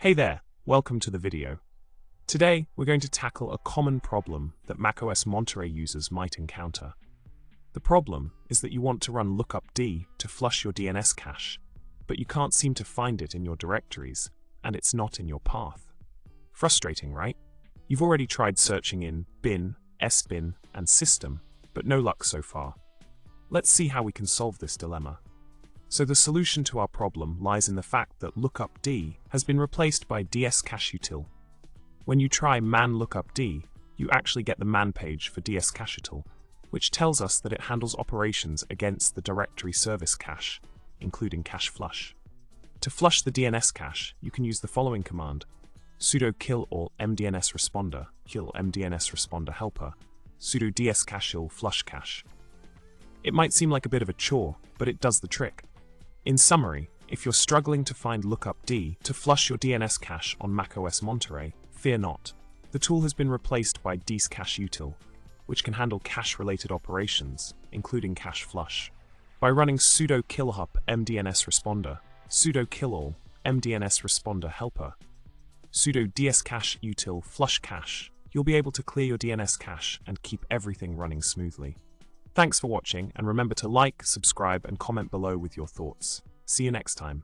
Hey there, welcome to the video. Today, we're going to tackle a common problem that macOS Monterey users might encounter. The problem is that you want to run lookupd to flush your DNS cache, but you can't seem to find it in your directories, and it's not in your path. Frustrating, right? You've already tried searching in bin, sbin, and system, but no luck so far. Let's see how we can solve this dilemma. So the solution to our problem lies in the fact that lookupd has been replaced by dscacheutil. When you try man lookupd, you actually get the man page for dscacheutil, which tells us that it handles operations against the directory service cache, including cache flush. To flush the DNS cache, you can use the following command: sudo kill all mdns responder, kill mdns responder helper, sudo dscacheutil flush cache. It might seem like a bit of a chore, but it does the trick. In summary, if you're struggling to find lookupd to flush your DNS cache on macOS Monterey, fear not. The tool has been replaced by dscacheutil, which can handle cache-related operations, including cache flush. By running sudo killhup mdns responder, sudo kill all mdns responder helper, sudo dscacheutil flush cache, you'll be able to clear your DNS cache and keep everything running smoothly. Thanks for watching, and remember to like, subscribe, and comment below with your thoughts. See you next time.